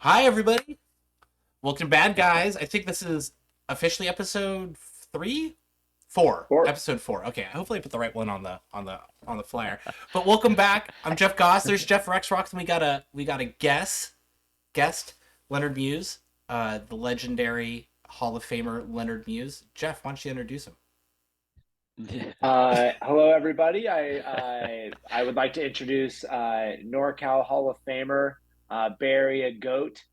Hi, everybody. Welcome to Bad Guys. I think this is officially episode three, four. Or Episode four. Okay, hopefully I put the right one on the flyer. But welcome back. I'm Jeff Goss. There's Jeff Rexrock, and we got a guest Leonard Muise, the legendary Hall of Famer Leonard Muise. Jeff, why don't you introduce him? hello, everybody. I would like to introduce NorCal Hall of Famer Barry a Goat,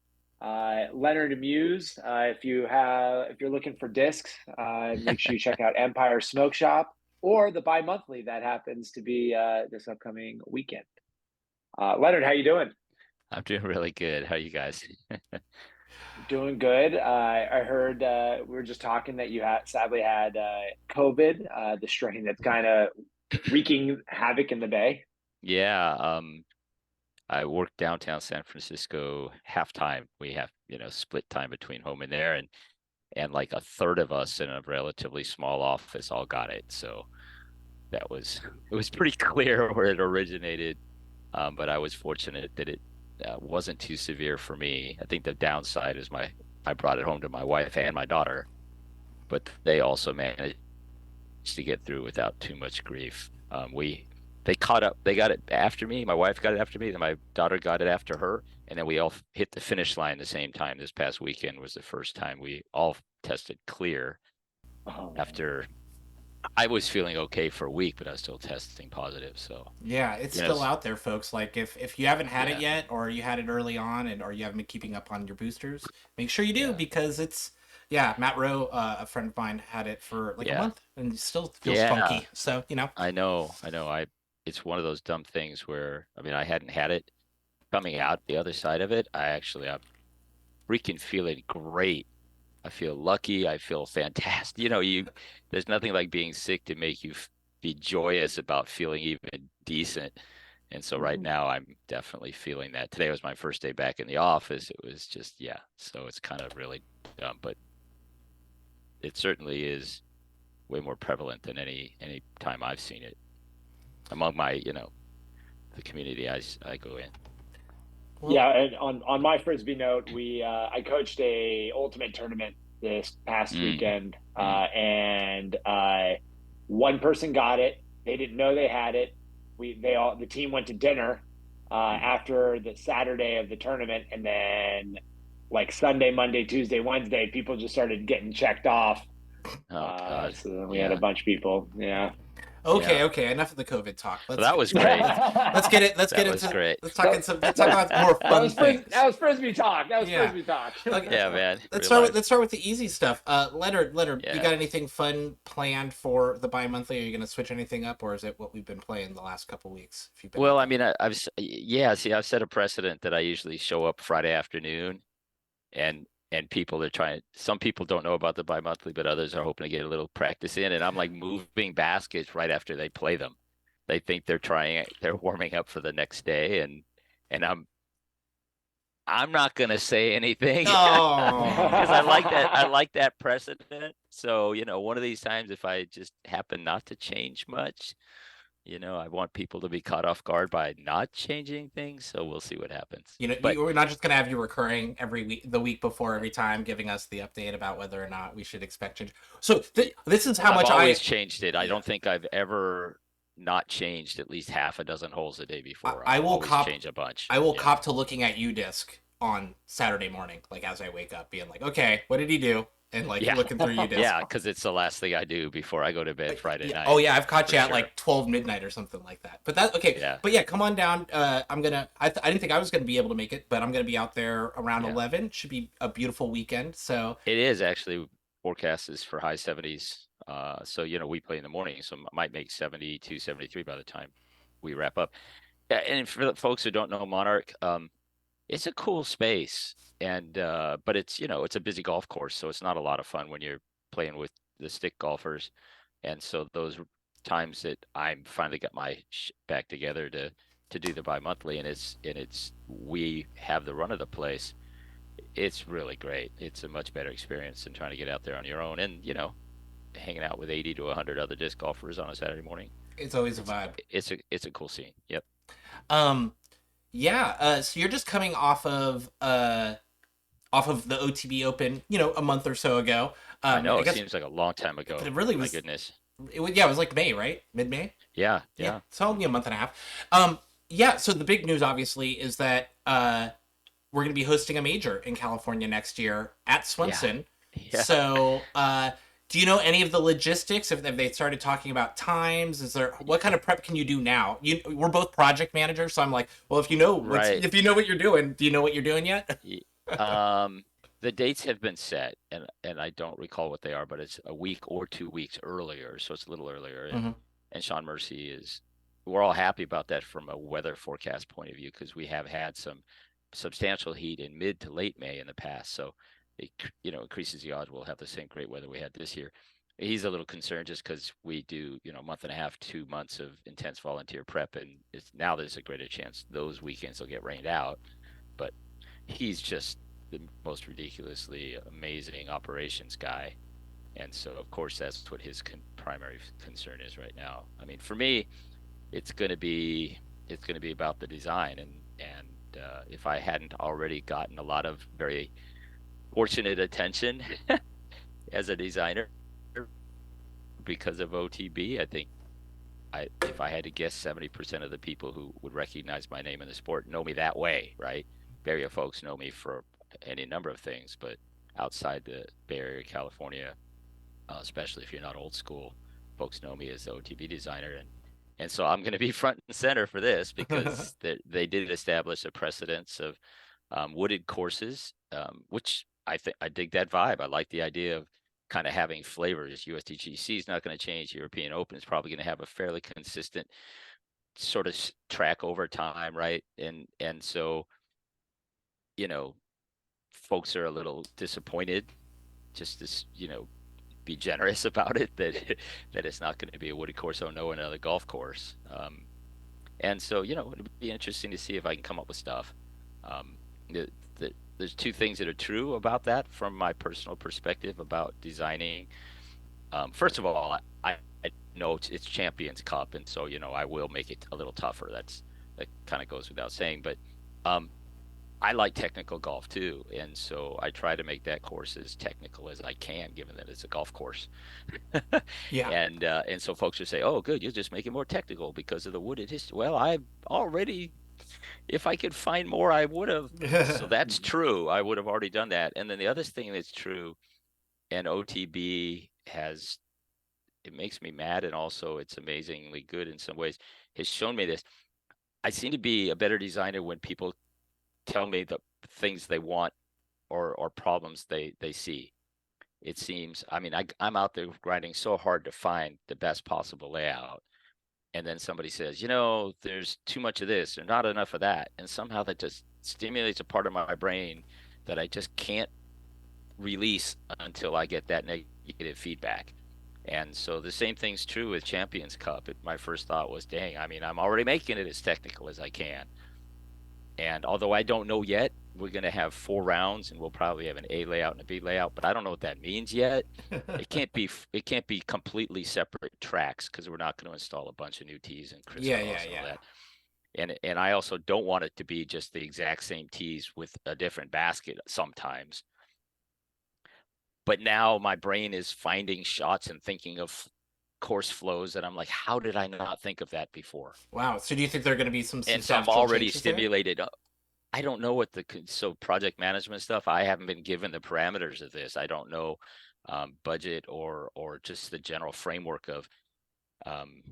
Leonard Muse. If you're looking for discs, make sure you check out Empire Smoke Shop or the bi-monthly that happens to be this upcoming weekend. Leonard, how you doing? I'm doing really good. How are you guys? Doing good. I heard we were just talking that you sadly had COVID, the strain that's kind of wreaking havoc in the Bay. Yeah, I work downtown San Francisco half time. We have, split time between home and there, and like a third of us in a relatively small office all got it. So that was it was pretty clear where it originated. But I was fortunate that it wasn't too severe for me. I think the downside is I brought it home to my wife and my daughter, but they also managed to get through without too much grief. They caught up. They got it after me. My wife got it after me. Then my daughter got it after her, and then we all hit the finish line at the same time. This past weekend was the first time we all tested clear. Oh man. After I was feeling okay for a week, but I was still testing positive. So Yeah, it's you know, still out there, folks. Like if you haven't had it yeah, yet, or you had it early on, and or you haven't been keeping up on your boosters, make sure you do yeah, because it's yeah. Matt Rowe, a friend of mine, had it for like a yeah, month and it still feels yeah. funky. So I know. It's one of those dumb things where I mean I hadn't had it coming out the other side of it. I'm freaking feeling great. I feel lucky. I feel fantastic. There's nothing like being sick to make you be joyous about feeling even decent. And so right Mhm. now I'm definitely feeling that. Today was my first day back in the office. It was just, yeah. So it's kind of really dumb, but it certainly is way more prevalent than any time I've seen it among the community I go in. well, Yeah, and on my frisbee note, we I coached a ultimate tournament this past Mm, weekend, mm. and one person got it. They didn't know they had it. The team went to dinner after the Saturday of the tournament, and then like Sunday, Monday, Tuesday, Wednesday, people just started getting checked off. Oh God. So then we had a Yeah. bunch of people. Yeah. okay, Yeah. okay. Enough of the COVID talk. Well, that was Let's great. let's let's get it. Let's get That was into great. So let's talk that about more fun that things. was frisbee talk. That was Yeah. frisbee talk. Like, Yeah, man. let's Real start with life. the easy stuff. Leonard, you Yeah. got anything fun planned for the bi-monthly? Are you gonna switch anything up, or is it what we've been playing the last couple weeks? If you've been Well, out I there. mean, yeah, see, I've set a precedent that I usually show up Friday afternoon and people are some people don't know about the bi-monthly, but others are hoping to get a little practice in. And I'm like moving baskets right after they play them. They think they're warming up for the next day. And I'm not gonna say anything because Oh, I like that precedent. So, one of these times if I just happen not to change much, I want people to be caught off guard by not changing things. So we'll see what happens. But we're not just gonna have you recurring every week, the week before, every time, giving us the update about whether or not we should expect change. So this is how I've much always I changed it. I yeah don't think I've ever not changed at least half a dozen holes the day before. I I've will always cop changed a bunch. I will Yeah. cop to looking at U disc on Saturday morning, like as I wake up, being like, okay, what did he do? And like Yeah. looking through U disc. Yeah, because it's the last thing I do before I go to bed Friday Yeah. Oh night, yeah, I've caught for you at sure. like 12 midnight or something like that. But that okay. Yeah. But yeah, come on down. I didn't think I was gonna be able to make it, but I'm gonna be out there around Yeah. 11. Should be a beautiful weekend. So It is actually forecast is for high 70s. So, we play in the morning, so might make 72, 73 by the time we wrap up. Yeah, and for the folks who don't know Monarch, it's a cool space, and but it's a busy golf course, so it's not a lot of fun when you're playing with the stick golfers. And so those times that I'm finally got my back together to do the bi-monthly, and it's we have the run of the place. It's really great. It's a much better experience than trying to get out there on your own, and hanging out with 80 to 100 other disc golfers on a Saturday morning. it's always a It's vibe. it's a cool scene. Yep. Um, yeah. So you're just coming off of off of the OTB Open, a month or so ago. I know I it guess, seems like a long time but ago. it really My was. goodness. Yeah, it was like May, right? Mid May. Yeah, Yeah, yeah, so only a month and a half. Yeah. So the big news, obviously, is that we're going to be hosting a major in California next year at yeah, Swenson. yeah. So, do you know any of the logistics? Have they started talking about times? Is there what kind of prep can you do now? We're both project managers, so I'm like, well, Right. if you know what you're doing, do you know what you're doing yet? Y- Um, the dates have been set, and I don't recall what they are, but it's a week or 2 weeks earlier, so it's a little earlier. And Hmm. and Sean Mercy is, we're all happy about that from a weather forecast point of view because we have had some substantial heat in mid to late May in the past, so it increases the odds we'll have the same great weather we had this year. He's a little concerned just because we do a month and a half, 2 months of intense volunteer prep, and now there's a greater chance those weekends will get rained out, but he's just the most ridiculously amazing operations guy. And so, of course, that's what his primary concern is right now. I mean, for me, it's going to be about the design, and if I hadn't already gotten a lot of very fortunate attention as a designer because of OTB, I think if I had to guess, 70% of the people who would recognize my name in the sport know me that way, right? Bay Area folks know me for any number of things, but outside the Bay Area, California, especially if you're not old school, folks know me as the OTB designer, and so I'm going to be front and center for this because they did establish a precedence of wooded courses, which I think I dig that vibe. I like the idea of kind of having flavors. USDGC is not going to change. European Open is probably going to have a fairly consistent sort of track over time, right? And so, you know, folks are a little disappointed, just to be generous about it, that that it's not going to be a wooded course. Oh no, another golf course. And so, it'd be interesting to see if I can come up with stuff. Um, the, there's two things that are true about that from my personal perspective about designing. First of all, I know it's Champions Cup, and so I will make it a little tougher. That kind of goes without saying, but um, I like technical golf too, and so I try to make that course as technical as I can, given that it's a golf course. Yeah. And so folks would say, "Oh, good, you'll just make it more technical because of the wooded history." Well, I already, if I could find more, I would have. So that's true. I would have already done that. And then the other thing that's true, and OTB has, it makes me mad, and also it's amazingly good in some ways, has shown me this. I seem to be a better designer when people tell me the things they want or problems they see. It seems, I mean, I'm out there grinding so hard to find the best possible layout. And then somebody says, there's too much of this or not enough of that. And somehow that just stimulates a part of my brain that I just can't release until I get that negative feedback. And so the same thing's true with Champions Cup. My first thought was, dang, I mean, I'm already making it as technical as I can. And although I don't know yet, we're going to have 4 rounds, and we'll probably have an A layout and a B layout, but I don't know what that means yet. It can't be completely separate tracks because we're not going to install a bunch of new tees and Yeah, yeah, crisscross and all yeah. that. And I also don't want it to be just the exact same tees with a different basket sometimes. But now my brain is finding shots and thinking of course flows that I'm like, how did I not think of that before? Wow. So do you think there are going to be some And so I'm substantial already changes there? stimulated. I don't know what so project management stuff. I haven't been given the parameters of this. I don't know budget or just the general framework of um,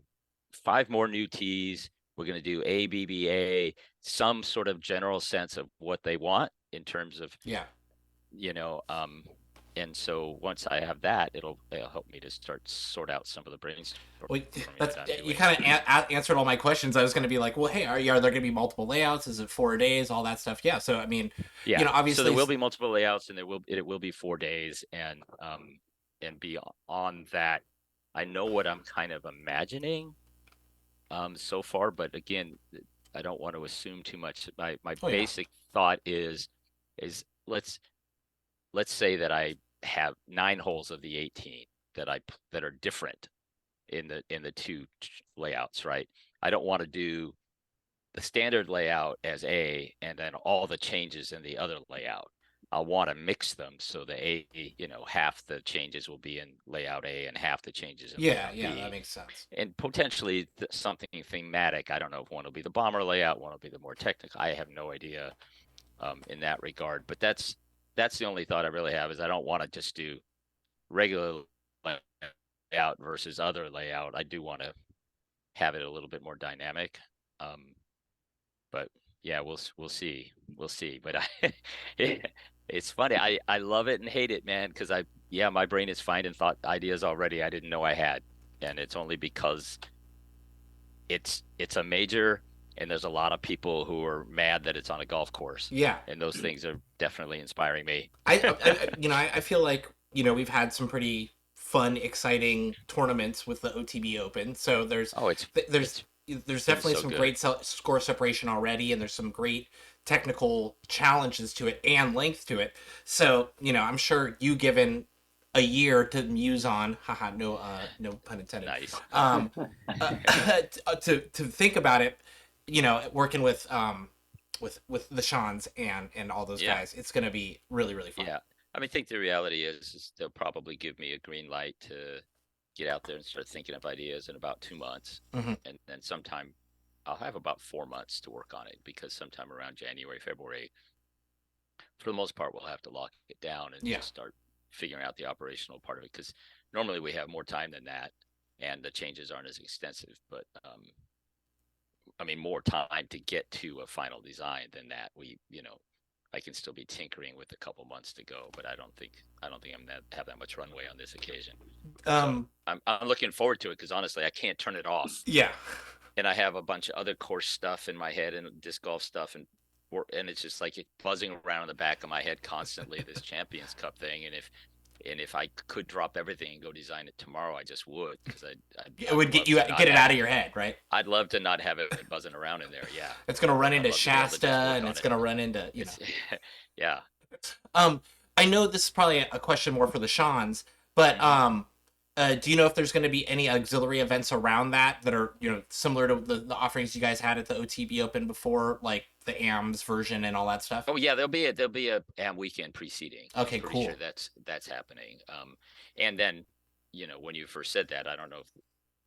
5 more new tees. We're going to do ABBA, some sort of general sense of what they want in terms of Yeah. you know. And so once I have that, it'll help me to sort out some of the Well, brainstorming that's that I'm you doing. kind of answered all my questions. I was going to be like, well, hey, are there going to be multiple layouts? Is it 4 days? All that stuff. Yeah. So I mean, Yeah. So there obviously, will be multiple layouts, and it will be 4 days, and beyond that, I know what I'm kind of imagining so far, but again, I don't want to assume too much. My oh yeah, basic thought is let's say that I have 9 holes of the 18 that are different in the two layouts, right? I don't want to do the standard layout as A and then all the changes in the other layout. I'll want to mix them so the half the changes will be in layout A and half the changes in Yeah, layout yeah, that B, makes sense. and potentially something thematic. I don't know if one will be the bomber layout, one will be the more technical. I have no idea in that regard, but that's the only thought I really have is I don't want to just do regular layout versus other layout. I do want to have it a little bit more dynamic. Um, but yeah, we'll see. But it's funny. I love it and hate it, man, because my brain is finding thought ideas already I didn't know I had, and it's only because it's a major, and there's a lot of people who are mad that it's on a golf course, Yeah, and those things are definitely inspiring me. I feel like we've had some pretty fun, exciting tournaments with the OTB Open. So Oh, it's there's it's there's been definitely so some good. great score separation already, and there's some great technical challenges to it and length to it. So I'm sure you given a year to muse on, haha, no pun intended. Nice. Um, to think about it, working with the Shans and all those Yeah. guys, it's gonna be really really fun. Yeah. I mean, I think the reality is they'll probably give me a green light to get out there and start thinking of ideas in about 2 months. Hmm. And then sometime I'll have about 4 months to work on it because sometime around January, February, for the most part, we'll have to lock it down and Yeah, just start figuring out the operational part of it. Because normally we have more time than that and the changes aren't as extensive. But I mean, more time to get to a final design than that. I can still be tinkering with a couple months to go, but I don't think I'm that have that much runway on this occasion. So um, I'm looking forward to it because honestly, I can't turn it off, yeah. and I have a bunch of other course stuff in my head and disc golf stuff, and it's just like it's buzzing around in the back of my head constantly. This Champions Cup thing, and if I could drop everything and go design it tomorrow, I just would because It I'd would get love you to get not it have out of your head, right? I'd love to not have it buzzing around in there. Yeah, It's gonna run I'd into love to be able to Shasta, just work and on it's it. gonna run into It's yeah. Um, I know this is probably a question more for the Shans, but Hmm. do you know if there's going to be any auxiliary events around that are similar to the offerings you guys had at the OTB Open before, like the AMS version and all that stuff? Oh yeah, there'll be a AM weekend preceding. I'm Okay, pretty sure cool. that's happening. And then when you first said that, I don't know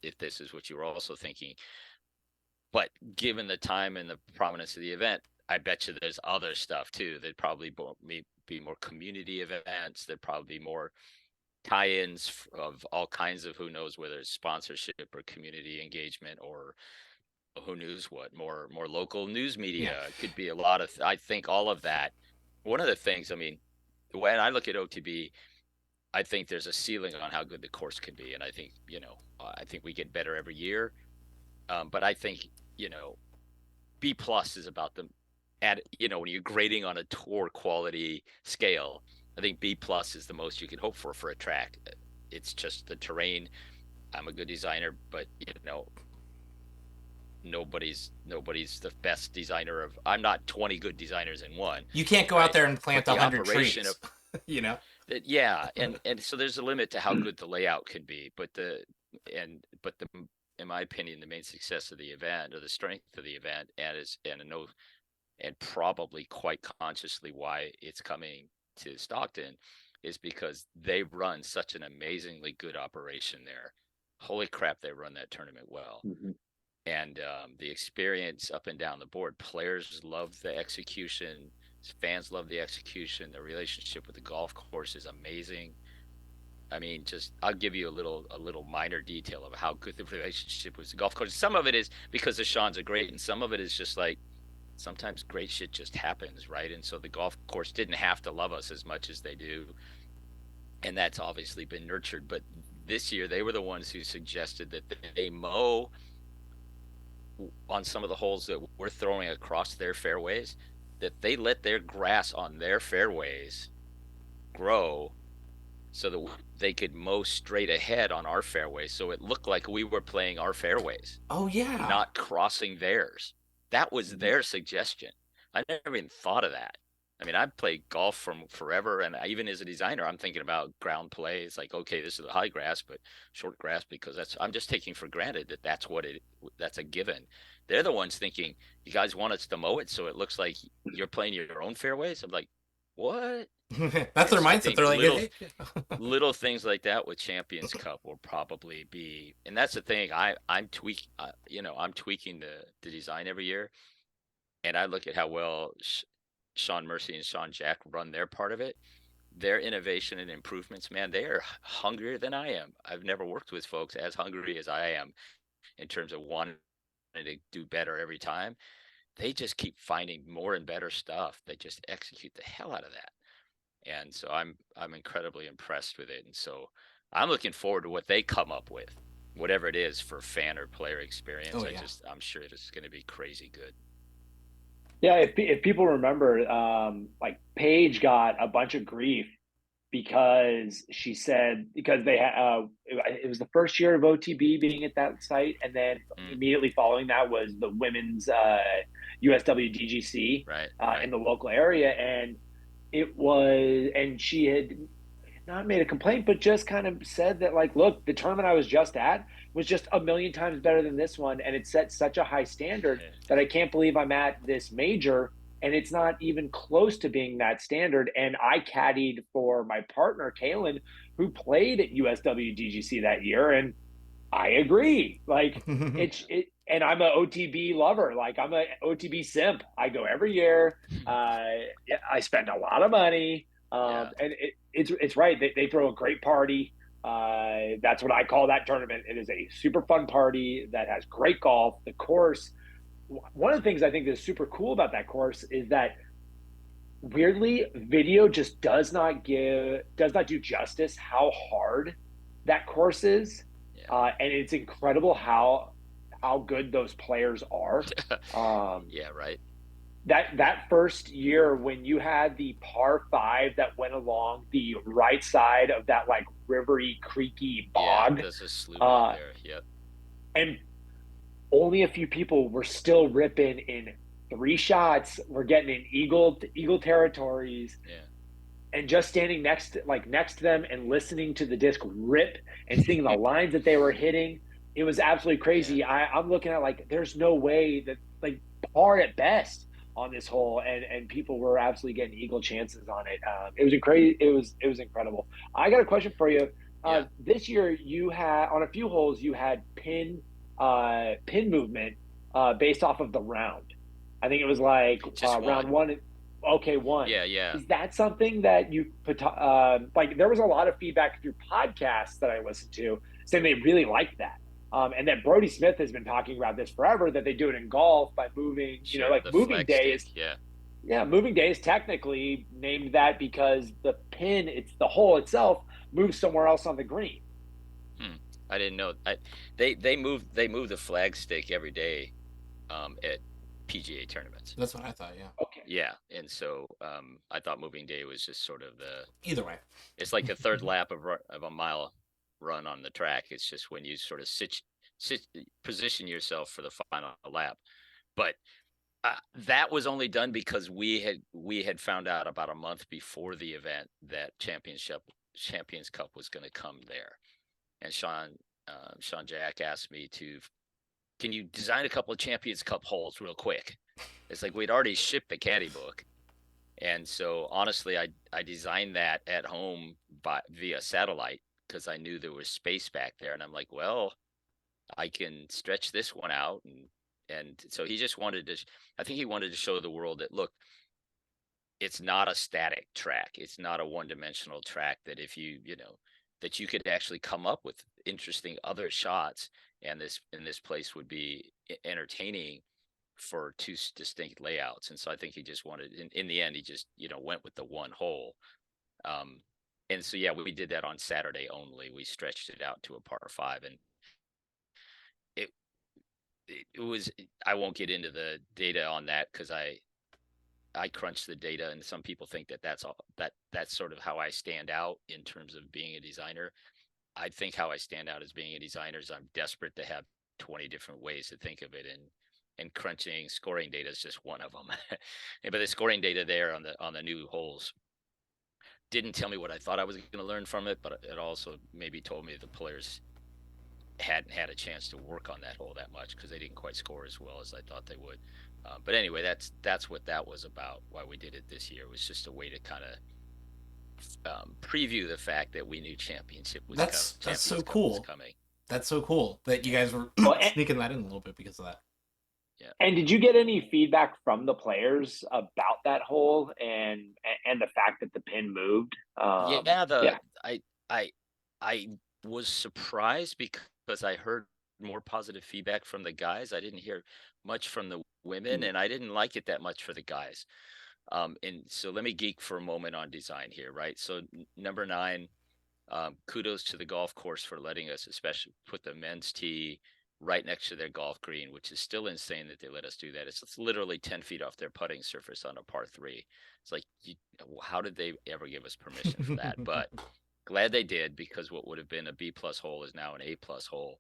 if this is what you were also thinking, but given the time and the prominence of the event, I bet you there's other stuff too. There'd probably be more community events. There'd probably be more tie-ins of all kinds of who knows whether it's sponsorship or community engagement or who knows what more local news Yeah. media. It could be a lot of I think all of that. One of the things, I mean, when I look at OTB, I think there's a ceiling on how good the course can be, and I think we get better every year. But I think you know B plus is about the at when you're grading on a tour quality scale. I think B plus is the most you can hope for a track. It's just the terrain. I'm a good designer, but nobody's the best designer of. I'm not 20 good designers in one, You can't go out right? there and plant But a the hundred operation trees. of you know. yeah, and so there's a limit to how good the layout can be, but in my opinion, the main success of the event or the strength of the event and probably quite consciously why it's coming to Stockton is because they run such an amazingly good operation there. Holy crap, they run that tournament well. Mm-hmm. And the experience up and down the board, players love the execution, fans love the execution. The relationship with the golf course is amazing. I mean, just I'll give you a little minor detail of how good the relationship with the golf course. Some of it is because the Shans are great, and some of it is just like sometimes great shit just happens, right? And so the golf course didn't have to love us as much as they do, and that's obviously been nurtured. But this year, they were the ones who suggested that they mow on some of the holes that we're throwing across their fairways, that they let their grass on their fairways grow so that they could mow straight ahead on our fairways. So it looked like we were playing our fairways, Oh yeah. not crossing theirs. That was Mm-hmm. their suggestion. I never even thought of that. I mean, I've played golf from forever, and even as a designer, I'm thinking about ground play. It's like, okay, this is the high grass, but short grass because I'm just taking for granted that that's a given. They're the ones thinking, you guys want us to mow it so it looks like you're playing your own fairways. I'm like, what? That's And their so I mindset. think They're like, little hey. little things like that with Champions Cup will probably be, and that's the thing. I'm tweaking the design every year, and I look at how well Sean Mercy and Sean Jack run their part of it. Their innovation and improvements, man, they are hungrier than I am. I've never worked with folks as hungry as I am in terms of wanting to do better every time. They just keep finding more and better stuff. They just execute the hell out of that. And so I'm incredibly impressed with it. And so I'm looking forward to what they come up with, whatever it is for fan or player experience. Oh yeah. I'm sure it's going to be crazy good. Yeah, if people remember, like Paige got a bunch of grief because she said because they had it was the first year of OTB being at that site, and then Mm, immediately following that was the women's USWDGC right, in right. the local area, and it was and she had not made a complaint, but just kind of said that, like, look, the tournament I was just at was just a million times better than this one. And it set such a high standard that I can't believe I'm at this major and it's not even close to being that standard. And I caddied for my partner, Kaylin, who played at USWDGC that year. And I agree. Like, and I'm an OTB lover. Like, I'm an OTB simp. I go every year. Uh, I spend a lot of money. Yeah. And it's right. They throw a great party. That's what I call that tournament. It is a super fun party that has great golf. The course. One of the things I think is super cool about that course is that weirdly, video just does not do justice how hard that course is, Yeah. and it's incredible how good those players are. Um, Yeah, right. that first year when you had the par five that went along the right side of that like rivery creaky Yeah, bog, there's a slough out uh, there. Yep. and only a few people were still ripping in three shots. We're getting in eagle territories, Yeah. and just standing next to them and listening to the disc rip and seeing the lines that they were hitting, it was absolutely Yeah. crazy. I'm looking at like there's no way that like par at best on this hole, and people were absolutely getting eagle chances on it. It was crazy. It was incredible. I got a question for you. Yeah. This year you had on a few holes you had pin movement based off of the round. I think it was like Just round one. one. Okay, one. Yeah, yeah. Is that something that you put like there was a lot of feedback through podcasts that I listened to saying they really liked that. And that Brody Smith has been talking about this forever, that they do it in golf by moving, Sure. like The moving flag day stick. is, Yeah. yeah, moving day is technically named that because the pin, it's the hole itself, moves somewhere else on the green. Hmm. I didn't know. They move the flag stick every day at PGA tournaments. That's what I thought. Yeah. Okay. Yeah, and so I thought moving day was just sort of Either way. it's like the third lap of a mile run on the track. It's just when you sort of position yourself for the final lap. But that was only done because we had found out about a month before the event that Champions Cup was going to come there, and Sean Jack asked me to, can you design a couple of Champions Cup holes real quick? It's like we'd already shipped the caddy book. And so honestly, I designed that at home via satellite because I knew there was space back there. And I'm like, well, I can stretch this one out. And so he just wanted to, I think he wanted to show the world that, look, it's not a static track. It's not a one-dimensional track that if that you could actually come up with interesting other shots, and this place would be entertaining for two distinct layouts. And so I think he just wanted, in the end, he just, went with the one hole. Um, and so, yeah, we did that on Saturday only. We stretched it out to a par five, and it, it was, I won't get into the data on that because I crunch the data, and some people think that that's sort of how I stand out in terms of being a designer. I think how I stand out as being a designer is I'm desperate to have 20 different ways to think of it, and crunching scoring data is just one of them. But the scoring data there on the new holes didn't tell me what I thought I was going to learn from it, but it also maybe told me the players hadn't had a chance to work on that hole that much because they didn't quite score as well as I thought they would. But anyway, that's what that was about. Why we did it this year was just a way to kind of preview the fact that we knew That's so Champions Cup was cool. coming. That's so cool that you Yeah, guys were Well, sneaking that in a little bit because of that. yeah, and did you get any feedback from the players about that hole and the fact that the pin moved? yeah. Yeah. I I was surprised because I heard more positive feedback from the guys. I didn't hear much from the women, Hmm. and I didn't like it that much for the guys. And so let me geek for a moment on design here, right? So number 9, kudos to the golf course for letting us especially put the men's tee right next to their golf green, which is still insane that they let us do that. It's literally 10 feet off their putting surface on a par 3. It's like, how did they ever give us permission for that? But glad they did, because what would have been a B+ hole is now an A+ hole.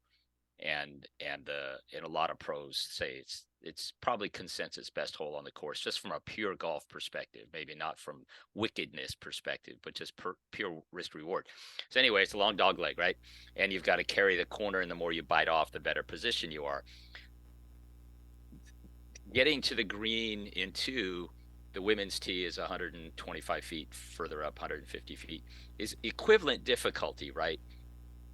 And a lot of pros say it's probably consensus best hole on the course, just from a pure golf perspective, maybe not from wickedness perspective, but just pure risk reward. So anyway, it's a long dog leg, right? And you've got to carry the corner, and the more you bite off, the better position you are. Getting to the green in 2, the women's tee is 125 feet further up, 150 feet, is equivalent difficulty, right?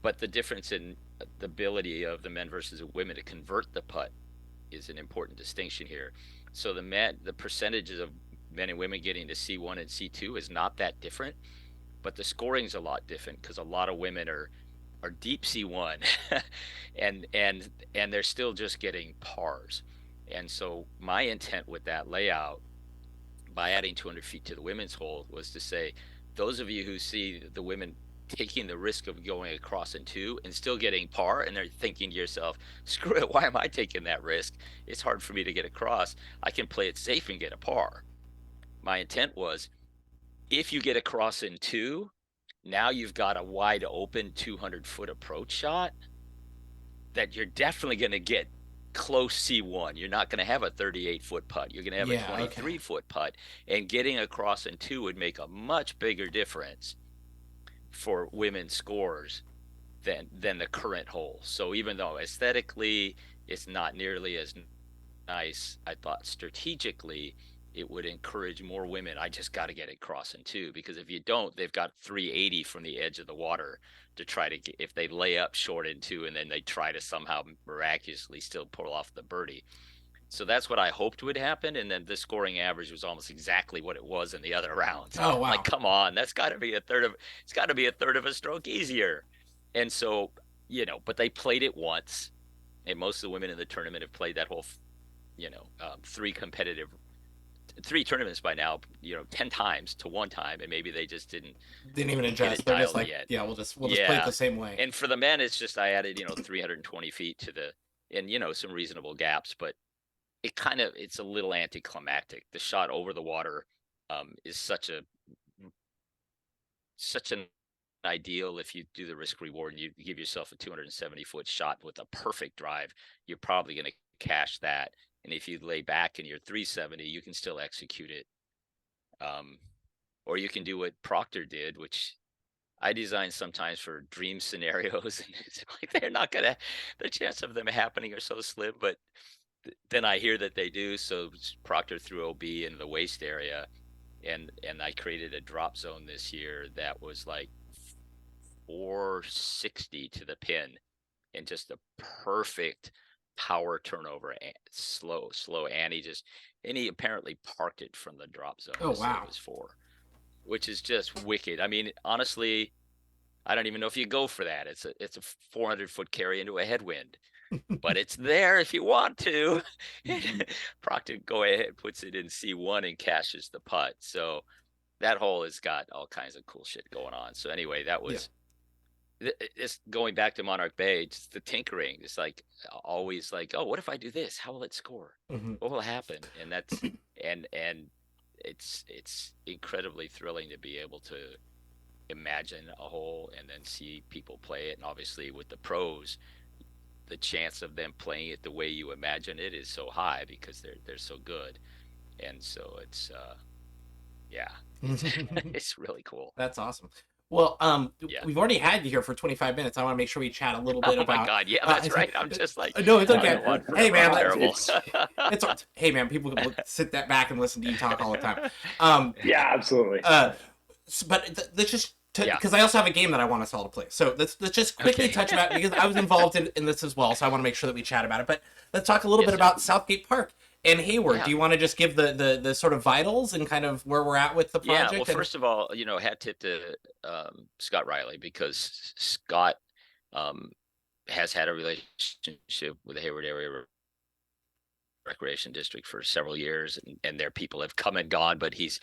But the difference in the ability of the men versus the women to convert the putt is an important distinction here. So the percentages of men and women getting to C1 and C2 is not that different, but the scoring is a lot different, because a lot of women are deep C1 and they're still just getting pars. And so my intent with that layout, by adding 200 feet to the women's hole, was to say, those of you who see the women taking the risk of going across in 2 and still getting par, and they're thinking to yourself, screw it, why am I taking that risk? It's hard for me to get across. I can play it safe and get a par. My intent was, if you get across in 2, now you've got a wide open 200-foot approach shot that you're definitely going to get close C1. You're not going to have a 38-foot putt. You're going to have a Yeah. Okay. 23-foot putt, and getting across in 2 would make a much bigger difference for women's scores than the current hole. So even though aesthetically it's not nearly as nice, I thought strategically it would encourage more women. I just got to get it crossing 2, because if you don't, they've got 380 from the edge of the water to try to get, if they lay up short in 2 and then they try to somehow miraculously still pull off the birdie. So that's what I hoped would happen. And then the scoring average was almost exactly what it was in the other rounds. Oh Like, wow. come on, that's got to be it's got to be a third of a stroke easier. And so, but they played it once, and most of the women in the tournament have played that whole, 3 tournaments by now, 10 times to 1 time, and maybe they just didn't Didn't even get adjust. it They're just dialed like, yet. yeah, we'll just play it Yeah. the same way. And for the men, it's just, I added, 320 feet to and some reasonable gaps, but it's a little anticlimactic. The shot over the water is such an ideal. If you do the risk reward and you give yourself a 270-foot shot with a perfect drive, you're probably going to cash that. And if you lay back in your 370, you can still execute it. Or you can do what Proctor did, which I design sometimes for dream scenarios, and it's like the chance of them happening are so slim, but then I hear that they do. So Proctor threw OB into the waist area, and I created a drop zone this year that was like 460 to the pin, and just a perfect power turnover, slow, and he apparently parked it from the drop zone Oh to save wow. his 4, which is just wicked. I mean, honestly, I don't even know if you go for that. It's a 400-foot carry into a headwind, but it's there if you want to. Proctor go ahead, puts it in C1 and cashes the putt. So that hole has got all kinds of cool shit going on. So anyway, that Yeah. was it's going back to Monarch Bay. Just the tinkering. It's like always like, oh, what if I do this? How will it score? Hmm. What will happen? And that's and it's incredibly thrilling to be able to imagine a hole and then see people play it. And obviously with the pros, the chance of them playing it the way you imagine it is so high, because they're so good. And so it's yeah, it's it's really cool. That's awesome. Well, Yeah. we've already had you here for 25 minutes. I want to make sure we chat a little bit Oh my about. God. Yeah, that's right. I'm just like, No, it's I okay. go on Hey, forever. man, I'm terrible. hey, man, people can sit that back and listen to you talk all the time. Um, Yeah, absolutely. but let's just Yeah. because I also have a game that I want us all to play. So let's just quickly Okay. touch about because I was involved in this as well. So I want to make sure that we chat about it. But let's talk a little Yes, bit sir. about Southgate Park and Hayward. Do Yeah. you want to just give the sort of vitals and kind of where we're at with the Yeah. Well, project? first of all, hat tip to Scott Riley, because Scott um, has had a relationship with the Hayward area recreation district for several years, and their people have come and gone, but he's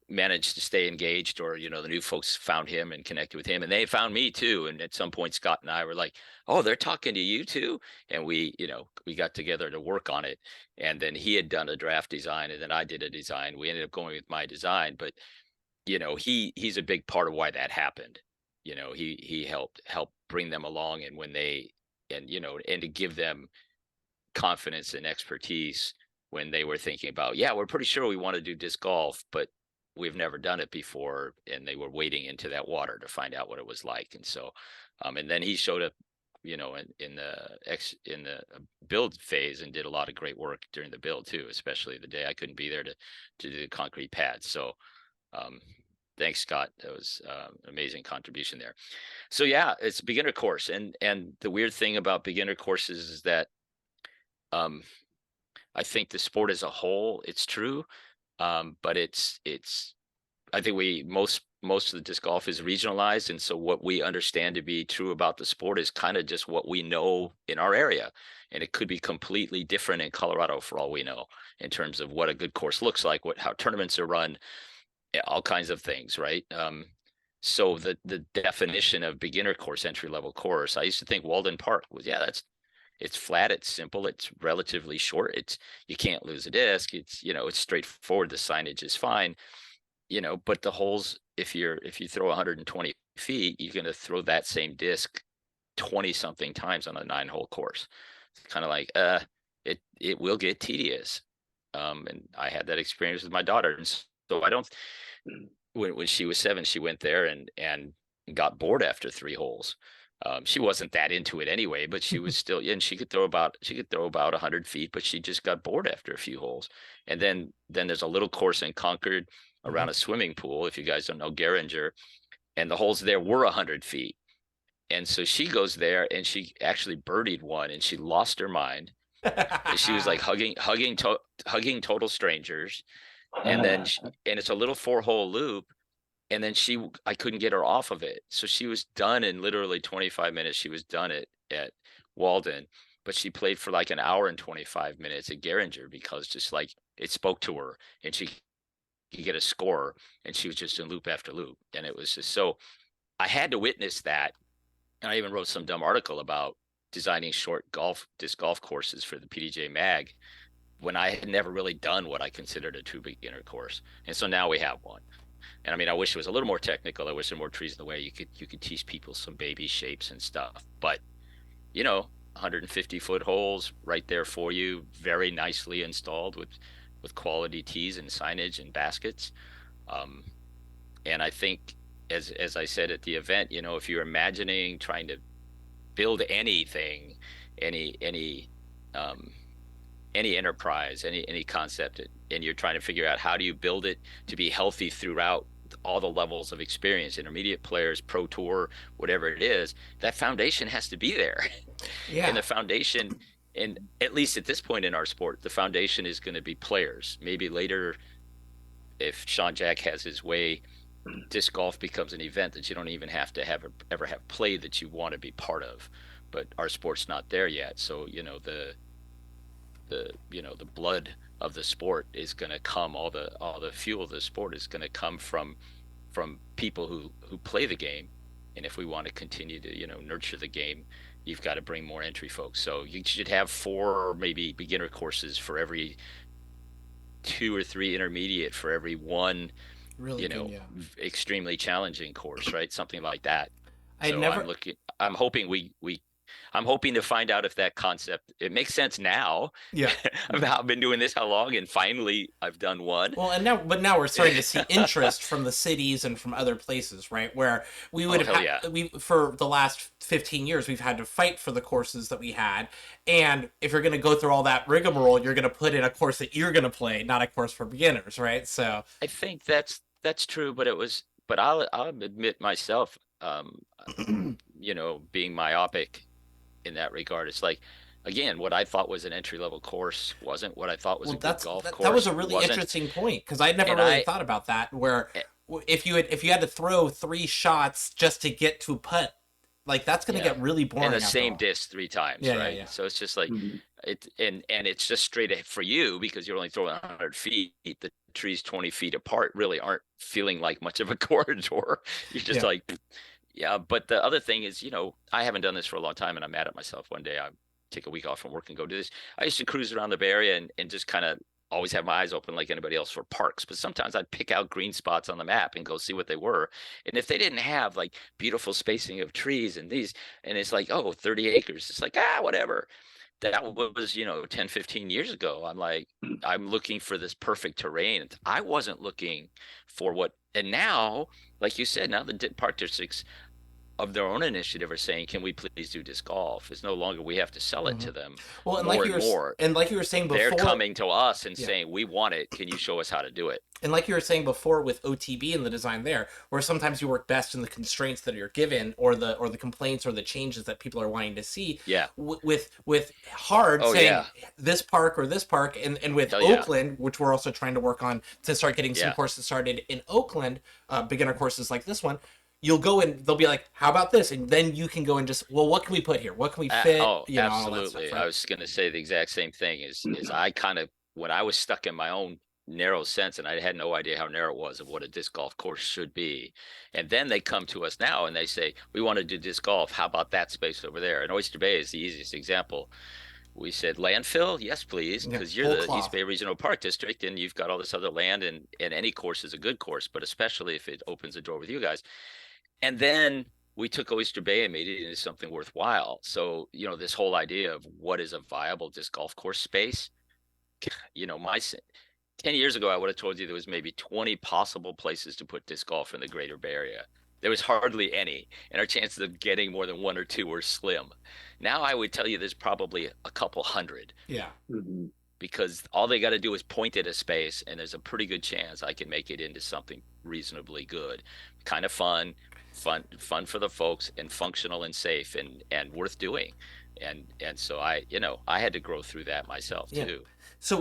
managed to stay engaged, or the new folks found him and connected with him, and they found me too. And at some point Scott and I were like, oh, they're talking to you too. And we got together to work on it. And then he had done a draft design, and then I did a design. We ended up going with my design, but he's a big part of why that happened. He helped bring them along, and when they and to give them confidence and expertise when they were thinking about, yeah, we're pretty sure we want to do disc golf, but we've never done it before, and they were wading into that water to find out what it was like. And so and then he showed up in the build phase, and did a lot of great work during the build too, especially the day I couldn't be there to do the concrete pads. So um thanks, Scott. That was an amazing contribution there. So yeah, it's a beginner course, and the weird thing about beginner courses is that um I think the sport as a whole, it's true. But it's I think most of the disc golf is regionalized, and so what we understand to be true about the sport is kind of just what we know in our area, and it could be completely different in Colorado for all we know, in terms of what a good course looks like, how tournaments are run, all kinds of things, right? So the definition of beginner course, entry level course, I used to think Walden Park was, yeah, it's flat, it's simple, it's relatively short, you can't lose a disc, it's straightforward, the signage is fine, but the holes, if you throw 120 feet, you're going to throw that same disc 20 something times on a 9-hole course. It's kind of like it will get tedious. And I had that experience with my daughter, and so I don't when she was 7, she went there and got bored after 3 holes. She wasn't that into it anyway, but she was still, and she could throw about 100 feet, but she just got bored after a few holes. And then there's a little course in Concord around a swimming pool, if you guys don't know Geringer, and the holes there were 100 feet. And so she goes there, and she actually birdied one, and she lost her mind. She was like hugging total strangers, and then and it's a little 4-hole loop, and then I couldn't get her off of it, so she was done in literally 25 minutes. She was done at Walden, but she played for like an hour and 25 minutes at Geringer, because just like it spoke to her, and she could get a score, and she was just in loop after loop, and it was just so. I had to witness that, and I even wrote some dumb article about designing short disc golf courses for the PDJ Mag, when I had never really done what I considered a true beginner course. And so now we have one. And I mean, I wish it was a little more technical. I wish there were more trees in the way. You could teach people some baby shapes and stuff. But 150-foot holes right there for you, very nicely installed with quality tees and signage and baskets. Um, and I think, as I said at the event, if you're imagining trying to build anything, any um, any enterprise, any concept, and you're trying to figure out how do you build it to be healthy throughout all the levels of experience, intermediate players, pro tour, whatever it is, that foundation has to be there. Yeah. And the foundation, and at least at this point in our sport, the foundation is going to be players. Maybe later, if Sean Jack has his way, disc golf becomes an event that you don't even have to ever have played, that you want to be part of. But our sport's not there yet. So the blood of the sport is going to come, all the fuel of the sport is going to come from people who play the game. And if we want to continue to nurture the game, you've got to bring more entry folks. So you should have 4 maybe beginner courses for every 2 or 3 intermediate for every one Really good, yeah. extremely challenging course, right? Something like that. I So never. I'm hoping we I'm hoping to find out if that concept, it makes sense now. Yeah. I've been doing this how long, and finally I've done one. Well, and now we're starting to see interest from the cities and from other places, right? Where we would Oh, have hell yeah. we for the last 15 years we've had to fight for the courses that we had, and if you're going to go through all that rigmarole, you're going to put in a course that you're going to play, not a course for beginners, right? So I think that's true, but I'll admit myself, being myopic in that regard. It's like, again, what I thought was an entry level course wasn't. What I thought was well, a good golf that was course a really wasn't. interesting point because I'd never And really I, thought about that. Where eh, if you had to throw 3 shots just to get to putt, like that's going to yeah, get really and boring the after a same while. disc 3 times, Yeah, yeah, right? yeah. So it's just like Mhm. it, and it's just straight ahead for you because you're only throwing 100 feet. The trees 20 feet apart really aren't feeling like much of a corridor. You're just Yeah. like, yeah. But the other thing is, I haven't done this for a long time, and I'm mad at myself. One day I take a week off from work and go do this. I used to cruise around the Bay Area and just kind of always have my eyes open like anybody else for parks. But sometimes I'd pick out green spots on the map and go see what they were. And if they didn't have like beautiful spacing of trees and these, and it's like, oh, 30 acres, it's like, whatever. That was, 10, 15 years ago. I'm like, I'm looking for this perfect terrain. I wasn't looking for what, and now, like you said, now the park districts of their own initiative are saying, can we please do disc golf? It's no longer we have to sell it Hmm. to them Well, more and more. and like you were saying They're before, coming to us and yeah. saying, we want it. Can you show us how to do it? And like you were saying before with OTB and the design there, where sometimes you work best in the constraints that you're given, or the complaints or the changes that people are wanting to see. Yeah. With hard Oh, saying yeah. this park or this park, and with Hell yeah. Oakland, which we're also trying to work on to start getting some Yeah. courses started in Oakland, beginner courses like this one. You'll go and they'll be like, "How about this?" And then you can go and just, well, what can we put here? What can we fit? Oh, You know, all that stuff, absolutely. I right? was going to say the exact same thing is I kind of, when I was stuck in my own narrow sense and I had no idea how narrow it was of what a disc golf course should be. And then they come to us now and they say, we want to do disc golf. How about that space over there? And Oyster Bay is the easiest example. We said landfill, yes, please, Yeah, because you're whole the East cloth. Bay Regional Park District and you've got all this other land, and any course is a good course, but especially if it opens the door with you guys. And then we took Oyster Bay and made it into something worthwhile. So, this whole idea of what is a viable disc golf course space, my 10 years ago, I would have told you there was maybe 20 possible places to put disc golf in the greater Bay Area. There was hardly any, and our chances of getting more than one or two were slim. Now I would tell you there's probably a couple hundred Yeah. Mhm. because all they got to do is point at a space, and there's a pretty good chance I can make it into something reasonably good, kind of fun for the folks, and functional and safe and worth doing. And so I had to grow through that myself Yeah. too. So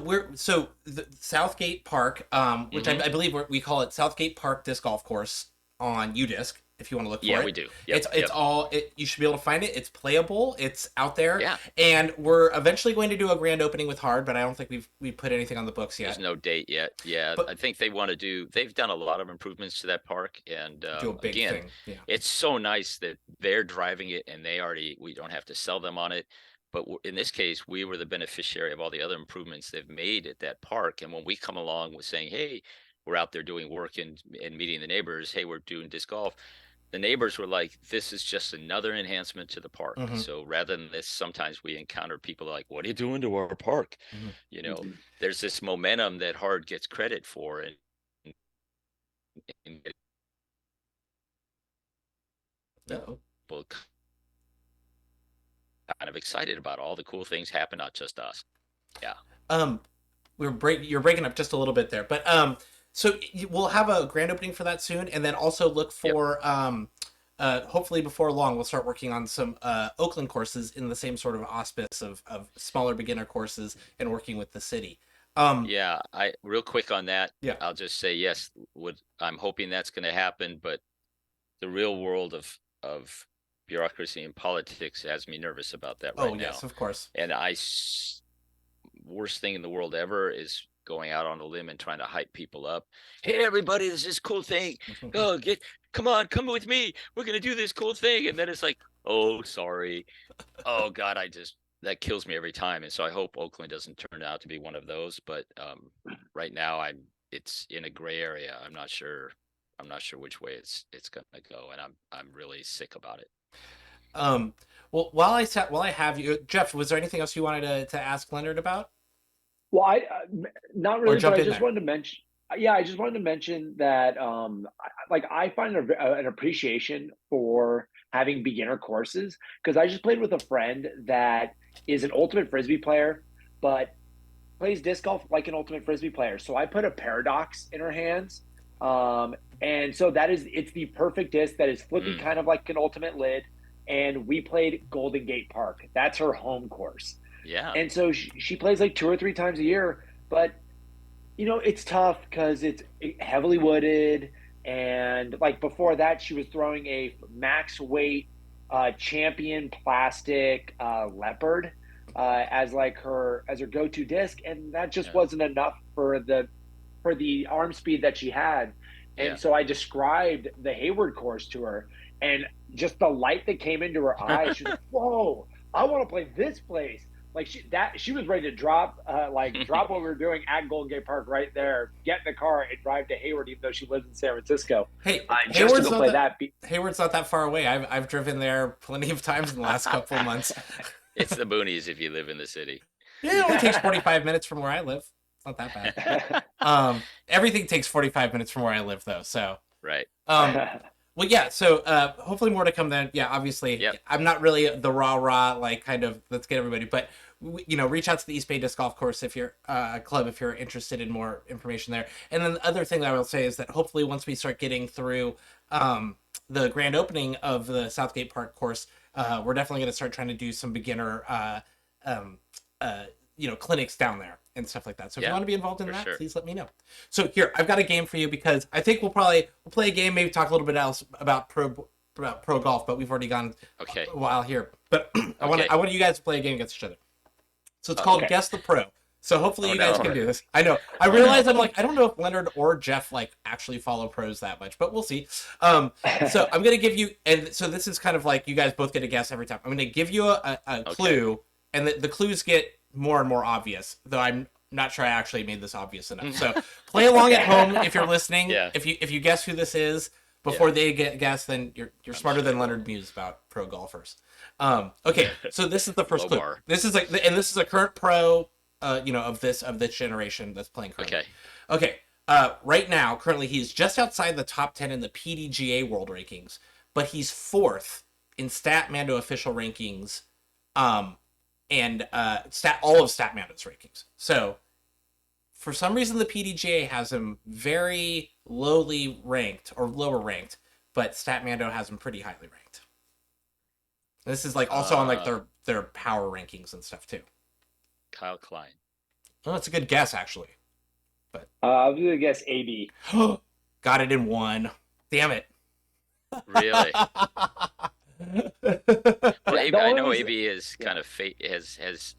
the Southgate Park, which Hmm. I believe we call it Southgate Park Disc Golf Course on UDisc, if you want to look Yeah, for we it. do. Yep, It's yep. all you should be able to find it. It's playable. It's out there, Yeah, and we're eventually going to do a grand opening with Hard, but I don't think we put anything on the books there's yet. no date yet. Yeah, But I think they've done a lot of improvements to that park. And do a big again, thing, yeah. it's so nice that they're driving it and we don't have to sell them on it. But in this case, we were the beneficiary of all the other improvements they've made at that park. And when we come along with saying, hey, we're out there doing work and meeting the neighbors, hey, we're doing disc golf, the neighbors were like, this is just another enhancement to the park. Hmm. So rather than this, sometimes we encounter people like, what are you doing to our park? Hmm. You know, Mhm. there's this momentum that Hard gets credit for, and No. people kind of excited about all the cool things happen, not just us. Yeah. Um, you're breaking up just a little bit there, but so we'll have a grand opening for that soon, and then also look Yep. for hopefully before long we'll start working on some Oakland courses in the same sort of auspice of smaller beginner courses and working with the city. Yeah. I real quick on that, Yeah. I'll just say yes. I'm hoping that's going to happen, but the real world of bureaucracy and politics has me nervous about that Oh right yes, now. of course. And worst thing in the world ever is going out on a limb and trying to hype people up. Hey, everybody, there's this cool thing. Oh, come on, come with me. We're gonna do this cool thing. And then it's like, oh, sorry. Oh God, that kills me every time. And so I hope Oakland doesn't turn out to be one of those. But right now it's in a gray area. I'm not sure. I'm not sure which way it's gonna go, and I'm really sick about it. Well, while I have you, Jeff, was there anything else you wanted to ask Leonard about Well, not or really, but jump I in just there? wanted to mention. Yeah, I just wanted to mention that like I find an appreciation for having beginner courses because I just played with a friend that is an ultimate frisbee player, but plays disc golf like an ultimate frisbee player. So I put a paradox in her hands, and so it's the perfect disc that is flippy, Mm, kind of like an ultimate lid. And we played Golden Gate Park. That's her home course. yeah. And so she plays like 2 or 3 times a year, but it's tough because it's heavily wooded. And like before that, she was throwing a max weight champion plastic leopard as her go-to disc, and that just Yeah. wasn't enough for the arm speed that she had. Yeah. And so I described the Hayward course to her, and just the light that came into her eyes, she was like, "Whoa, I want to play this place." Like she was ready to drop what we were doing at Golden Gate Park right there, get in the car and drive to Hayward, even though she lives in San Francisco, Hey, just to go play that. Hayward's not that far away. I've driven there plenty of times in the last couple of months. It's the boonies if you live in the city. Yeah, it only takes 45 minutes from where I live. It's not that bad. Everything takes 45 minutes from where I live though. So, Right. um, well, yeah. So, hopefully more to come then. Yeah, obviously, Yep. I'm not really the rah like kind of let's get everybody, but reach out to the East Bay Disc Golf Course if you're club if you're interested in more information there. And then the other thing that I will say is that hopefully once we start getting through the grand opening of the Southgate Park course, we're definitely going to start trying to do some beginner um, clinics down there and stuff like that. So if you Yeah, want to be involved in for that, sure. please let me know. So here, I've got a game for you because I think we'll play a game, maybe talk a little bit else about pro golf, but we've already gone Okay. a while here. But Okay. I want you guys to play a game against each other. So it's called Okay. Guess the Pro. So hopefully Oh you guys no. can do this. I know. I Oh realize no. I'm like I don't know if Leonard or Jeff like actually follow pros that much, but we'll see. So I'm gonna give you, and so this is kind of like you guys both get a guess every time. I'm gonna give you a clue, and the clues get more and more obvious. Though I'm not sure I actually made this obvious enough. So play along at home if you're listening. Yeah. If you guess who this is before they guess, then you're smarter than Leonard Muise about pro golfers. Okay, so this is the first Low clue. bar. This is this is a current pro, of this generation that's playing currently. Okay. Okay. Right now, currently, he's just outside the top 10 in the PDGA World Rankings, but he's fourth in StatMando official rankings, and all of StatMando's rankings. So, for some reason, the PDGA has him very lowly ranked or lower ranked, but StatMando has him pretty highly ranked. This is like also on like their power rankings and stuff too. Kyle Klein. Oh, that's a good guess actually. But I was gonna guess AB. got it in one. Damn it. Really? Well, Yeah, AB, the I only know reason- AB is kind of has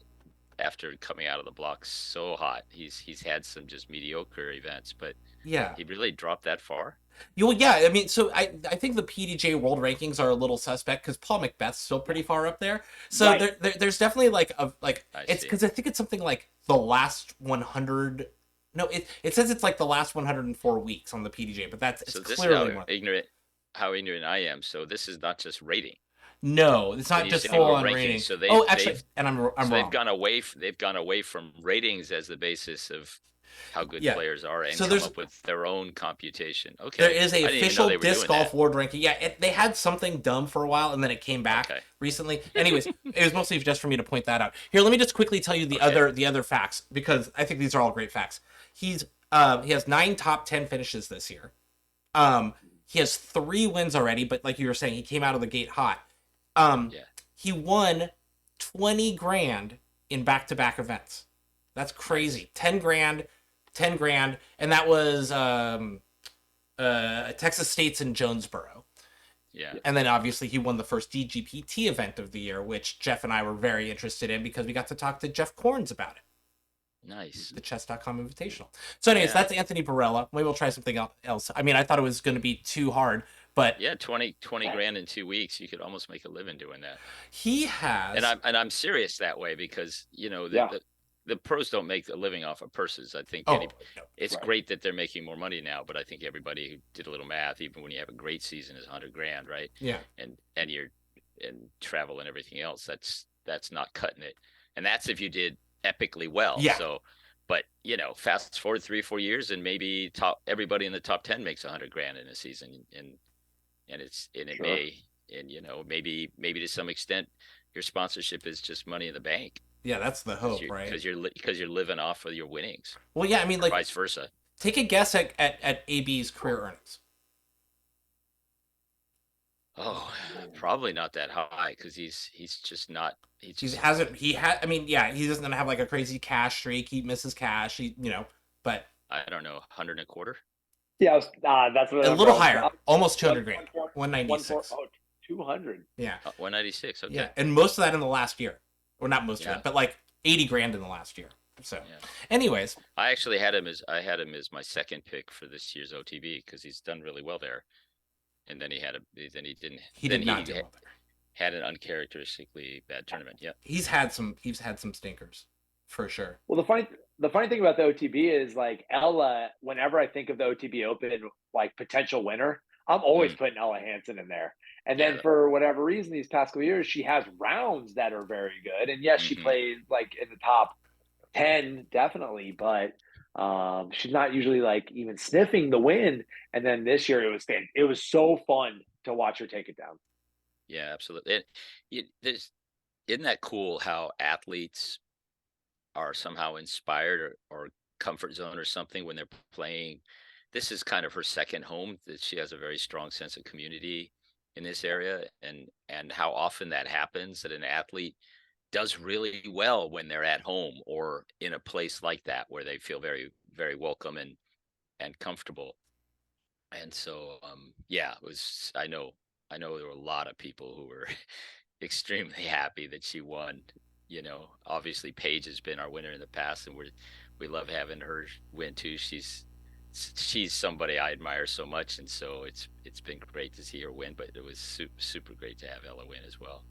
after coming out of the blocks so hot. He's had some just mediocre events, but Yeah. he really dropped that far. Well, yeah. I mean, so I think the PDJ World Rankings are a little suspect because Paul Macbeth's still pretty far up there. So Right. there's definitely like it's see. because I think it's something like the last 100. No, it says it's like the last 104 weeks on the PDJ, but it's So this is clearly how more. ignorant I am. So this is not just rating. No, it's not When you just say full world on rankings, rating. so Oh, actually, they've and I'm so wrong. they've gone away from ratings as the basis of how good Yeah. players are and So come there's- up with their own computation. Okay. There is I a didn't even know official they were disc doing golf that. world ranking. Yeah, they had something dumb for a while, and then it came back Okay. recently. Anyways, it was mostly just for me to point that out. Here, let me just quickly tell you the other facts because I think these are all great facts. He has 9 top 10 finishes this year. He has 3 wins already, but like you were saying, he came out of the gate hot. Yeah. He won 20 grand in back-to-back events. That's crazy. 10 grand, and that was Texas State's in Jonesboro. Yeah. And then obviously he won the first DGPT event of the year, which Jeff and I were very interested in because we got to talk to Jeff Corns about it, Nice. the chess.com invitational. So anyways, Yeah. that's Anthony Barella. Maybe we'll try something else. I mean, I thought it was going to be too hard, but Yeah, 20 grand in 2 weeks. You could almost make a living doing that. he has... And I'm serious that way because the pros don't make a living off of purses. I think no. it's Right. great that they're making more money now, but I think everybody who did a little math, even when you have a great season, is 100 grand, right? Yeah. And and travel and everything else. That's not cutting it. And that's if you did epically well. Yeah, So, but fast forward 3 or 4 years, and maybe everybody in the top 10 makes 100 grand in a season, and it Sure. may, and maybe to some extent, your sponsorship is just money in the bank yeah, that's the because hope, right? you're living off of your winnings, Well, yeah, I mean, or like, vice versa. take a guess at AB's career earnings. Oh, probably not that high because he's just not. He's He just hasn't. He had. I mean, yeah, he doesn't have like a crazy cash streak. He misses cash. But I don't know, 100 and a quarter. Yeah, that's what a number little I was. higher, almost 200 grand, One four, one ninety one four, six. oh, 200. Yeah, 196. yeah, Okay. and most of that in the last year, or not most of Yeah. it, but like 80 grand in the last year. So, Yeah. anyways, I actually had him as my second pick for this year's OTB because he's done really well there. And then he didn't. he Then did not he do well there. had an uncharacteristically bad tournament. Yep. He's had some stinkers, for sure. Well, the funny thing about the OTB is like Ella. Whenever I think of the OTB Open, like potential winner, I'm always Mm, putting Ella Hansen in there. And then yeah. for whatever reason, these past couple years, she has rounds that are very good. And yes, she Hmm. plays like in the top 10, definitely, but she's not usually like even sniffing the win. And then this year, it was so fun to watch her take it down. Yeah, absolutely. Isn't that cool how athletes are somehow inspired, or comfort zone or something when they're playing. This is kind of her second home, that she has a very strong sense of community in this area, and how often that happens, that an athlete does really well when they're at home or in a place like that where they feel very, very welcome and comfortable. And so yeah, it was I know there were a lot of people who were extremely happy that she won. Obviously Paige has been our winner in the past, and we love having her win too. She's somebody I admire so much, and so it's been great to see her win. But it was super great to have Ella win as well.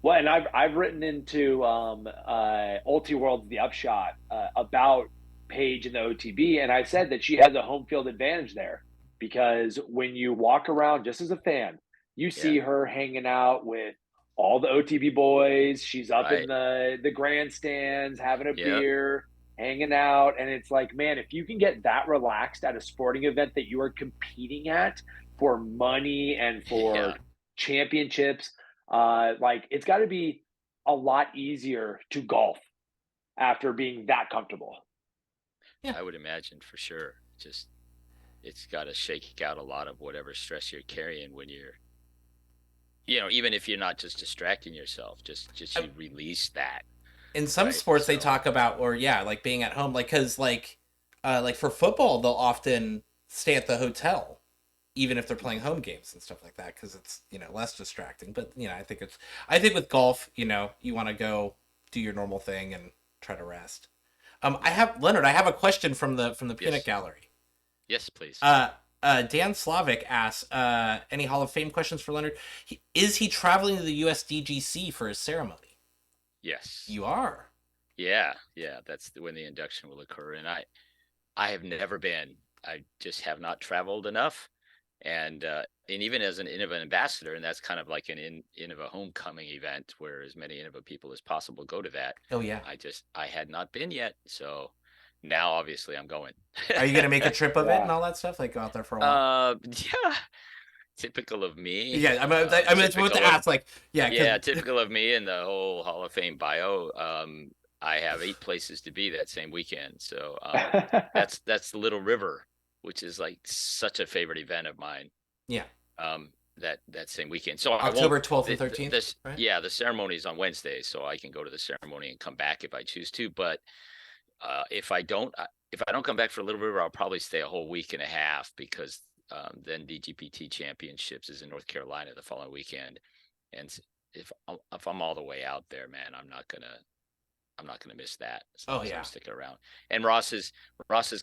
Well, and I've written into Ulti World's The Upshot about Paige in the OTB, and I said that she has a home field advantage there because when you walk around just as a fan, you Yeah, see her hanging out with all the OTB boys. She's up in right. the grandstands having a Yep. beer, hanging out, and it's like, man, if you can get that relaxed at a sporting event that you are competing at for money and for Yeah, championships, like it's got to be a lot easier to golf after being that comfortable. Yeah, I would imagine for sure. Just it's got to shake out a lot of whatever stress you're carrying when even if you're not just distracting yourself, just you release that, in some right? sports they So talk about, or yeah, like being at home, like because like for football they'll often stay at the hotel even if they're playing home games and stuff like that because it's less distracting. But I think with golf, you want to go do your normal thing and try to rest. I have Leonard. I have a question from the peanut yes, gallery. yes, please. Uh, Dan Slavic asks, any Hall of Fame questions for Leonard? Is he traveling to the USDGC for his ceremony? Yes, You are. yeah, yeah. That's when the induction will occur, and I have never been. I just have not traveled enough, and even as an Innova ambassador, and that's kind of like an Innova homecoming event where as many Innova people as possible go to that. Oh yeah. I had not been yet, so now obviously I'm going. Are you gonna make a trip of it and Yeah. all that stuff? Like go out there for a while? Yeah, typical of me. Yeah, I mean, it's what to Typical of ask. Like, yeah, because Yeah, typical of me and the whole Hall of Fame bio. I have 8 places to be that same weekend, so that's the Little River, which is like such a favorite event of mine. yeah, That same weekend, so I won't. October 12th and 13th, This right? Yeah, the ceremony is on Wednesday, so I can go to the ceremony and come back if I choose to. But if I don't come back for Little River, I'll probably stay a whole week and a half because then DGPT Championships is in North Carolina the following weekend, and if I'm all the way out there, man, I'm not gonna miss that. Oh So yeah. I'm sticking around. And Ross is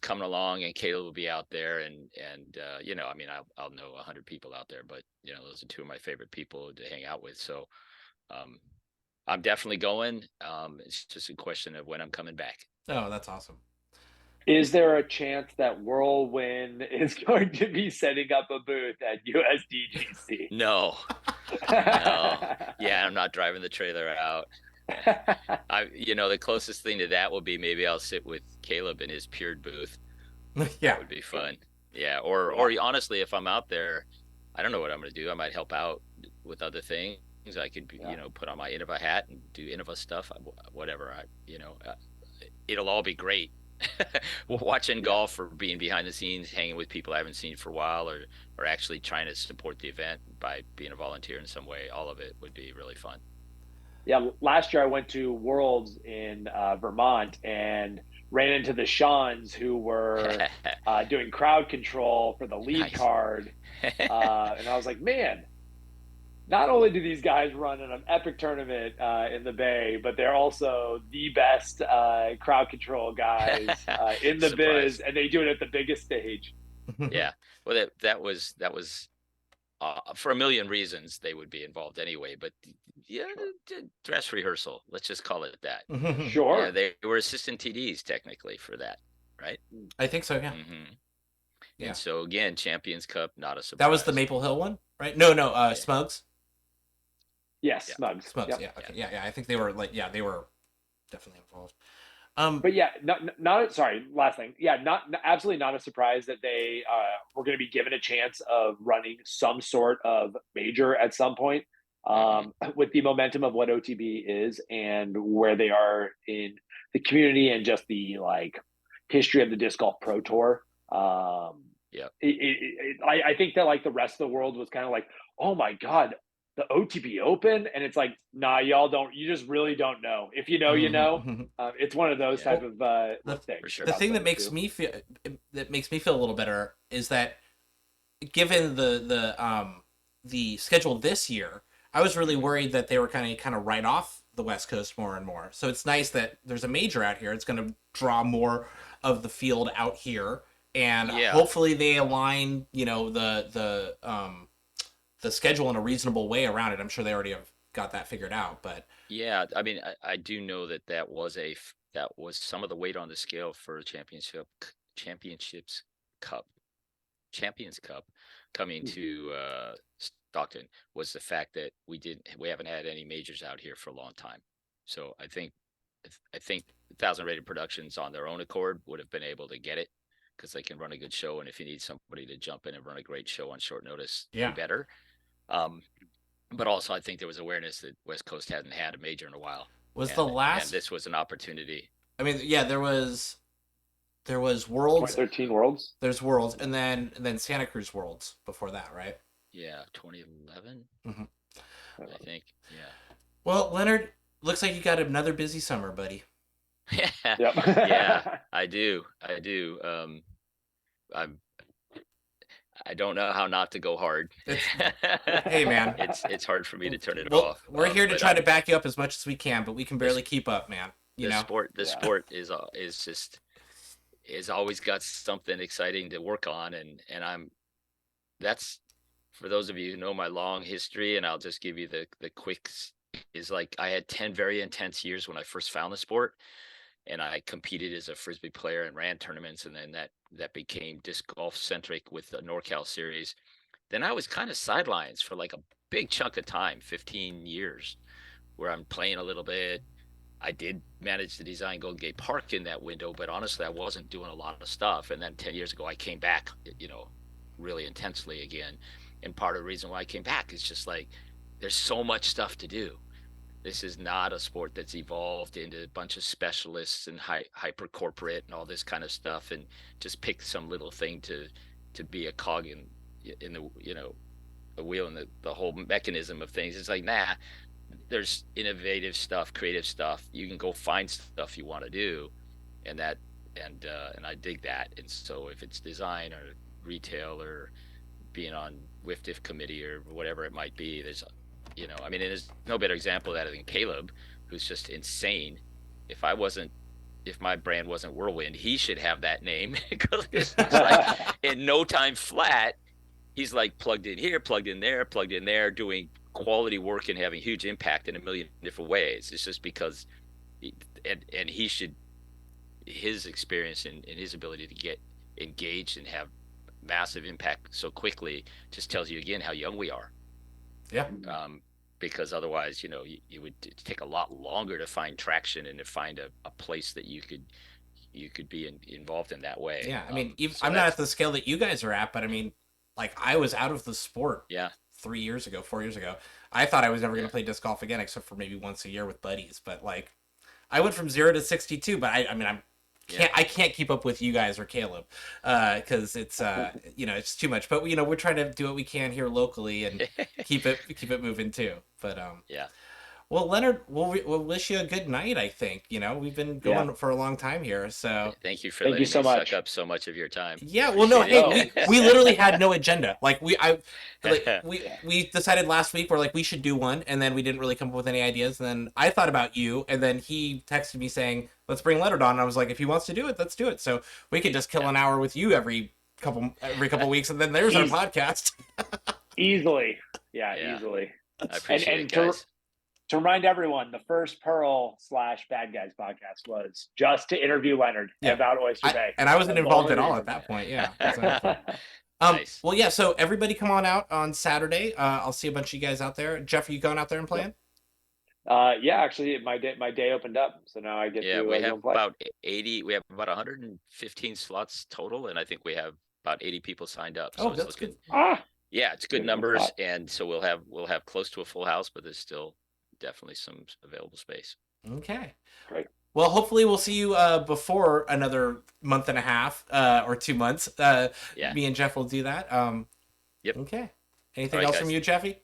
coming along, and Caleb will be out there, and I mean, I'll know 100 people out there, but those are two of my favorite people to hang out with. So um, I'm definitely going. It's just a question of when I'm coming back. Oh, that's awesome. Is there a chance that Whirlwind is going to be setting up a booth at USDGC? No, no. Yeah, I'm not driving the trailer out. The closest thing to that will be maybe I'll sit with Caleb in his Peered booth. That Yeah. would be fun. Yeah, or honestly, if I'm out there, I don't know what I'm gonna do. I might help out with other things. I could, Yeah. put on my Innova hat and do Innova stuff. Whatever. It'll all be great. Watching Yeah. golf or being behind the scenes, hanging with people I haven't seen for a while, or actually trying to support the event by being a volunteer in some way. All of it would be really fun. Yeah, last year I went to Worlds in Vermont and ran into the Shawns who were doing crowd control for the lead Nice. card. And I was like, man, not only do these guys run an epic tournament in the Bay, but they're also the best crowd control guys in the biz, Surprise. and they do it at the biggest stage. Yeah. Well, that was for a million reasons they would be involved anyway, but yeah, dress rehearsal. Let's just call it that. Yeah, Sure. they were assistant TDs technically for that, right? I think so. Yeah. And so again, Champions Cup, not a That was the surprise. Maple Hill one, right? No, no. Yeah. Smugs. Yes, Yeah. Smugs. Smugs. Yep. Yeah. Okay. Yeah. I think they were they were definitely involved. But yeah, not sorry. Last thing, yeah, absolutely not a surprise that they were going to be given a chance of running some sort of major at some point. Mhm. With the momentum of what OTB is and where they are in the community and just the like history of the disc golf pro tour. Yep. I think that like the rest of the world was kind of like, oh my god, the OTB Open, and it's like, nah, y'all don't. You just really don't know. If you know, you know. It's one of those Yeah. type of The- things. For sure. The thing that about makes those two. me feel a little better is that given the schedule this year, I was really worried that they were kind of right off the West Coast more and more. So it's nice that there's a major out here. It's going to draw more of the field out here, and Yeah. hopefully they align, the schedule in a reasonable way around it. I'm sure they already have got that figured out, but Yeah, I mean, I do know that was some of the weight on the scale for championships cup Champions Cup coming to Stockton was the fact that we haven't had any majors out here for a long time. So I think 1,000 Rated Productions on their own accord would have been able to get it because they can run a good show, and if you need somebody to jump in and run a great show on short notice, Yeah. who better? But also I think there was awareness that West Coast hadn't had a major in a while, was and the and last? this was an opportunity. I mean, yeah, there was Worlds. 2013 Worlds. There's Worlds, and then Santa Cruz Worlds before that, right? Yeah, 2011, Mhm. I think. Yeah. Well, Leonard, looks like you got another busy summer, buddy. Yeah, Yep. yeah, I do. I don't know how not to go hard. Hey, man. It's hard for me to turn it Well, off. we're here to but try to back you up as much as we can, but we can barely This- keep up, man. You the know. sport. The Yeah. sport is just is always got something exciting to work on, and that's for those of you who know my long history, and I'll just give you the quicks. Is like I had 10 very intense years when I first found the sport, and I competed as a frisbee player and ran tournaments, and then that became disc golf centric with the NorCal series. Then I was kind of sidelines for like a big chunk of time, 15 years, where I'm playing a little bit. I did manage to design Golden Gate Park in that window, but honestly, I wasn't doing a lot of stuff. And then 10 years ago, I came back, really intensely again. And part of the reason why I came back is just like there's so much stuff to do. This is not a sport that's evolved into a bunch of specialists and hyper corporate and all this kind of stuff, and just pick some little thing to be a cog in the a wheel in the whole mechanism of things. It's like, nah, there's innovative stuff, creative stuff. You can go find stuff you want to do, and I dig that. And so if it's design or retail or being on WIFDIF committee or whatever it might be, I mean, there's no better example of that than Caleb, who's just insane. If my brand wasn't Whirlwind, he should have that name because it's like in no time flat, he's like plugged in here, plugged in there, doing quality work and having huge impact in a million different ways. It's just because, and he should, his experience and his ability to get engaged and have massive impact so quickly just tells you again how young we are. Yeah. Because otherwise, you would take a lot longer to find traction and to find a place that you could be involved in that way. Yeah. I mean, So I'm not at the scale that you guys are at, but I mean, like I was out of the sport yeah, 4 years ago. I thought I was never going yeah, to play disc golf again, except for maybe once a year with buddies. But like, I went from 0 to 62. But I mean, yeah. I can't keep up with you guys or Caleb, because it's it's too much. But we're trying to do what we can here locally and keep it moving too. But Yeah. well, Leonard, we'll wish you a good night. I think we've been Yeah. going for a long time here, so. Thank you for Thank you letting so me much. suck up so much of your time. Yeah, well, no, hey, Appreciate it. we literally had no agenda. Like Yeah. we decided last week we're like we should do one, and then we didn't really come up with any ideas. And then I thought about you, and then he texted me saying, "Let's bring Leonard on." And I was like, if he wants to do it, let's do it. So we could just kill an hour with you every couple weeks, and then there's our podcast. Easily. Yeah, Yeah. easily. I appreciate and it, guys. to remind everyone, the first Pearl/Bad Guys podcast was just to interview Leonard about Oyster Bay. And I wasn't That's involved the at all only at that reason. point. Yeah. Exactly. Nice. Well, yeah. So everybody, come on out on Saturday. I'll see a bunch of you guys out there. Jeff, are you going out there and playing? Yeah, actually, my day opened up, so now I get Yeah, to we go have and play. about 80. We have about 115 slots total, and I think we have about 80 people signed up. So Oh, it's that's looking, good. yeah, it's good Good numbers, spot. and so we'll have close to a full house, but there's still definitely some available space. Okay. Great. Well, hopefully we'll see you before another month and a half or 2 months. Yeah. Me and Jeff will do that. Yep. Okay. Anything All right, else guys. from you, Jeffy?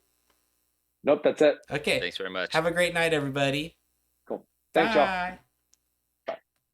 Nope, that's it. Okay. Thanks very much. Have a great night, everybody. Cool. Thanks, y'all. Bye.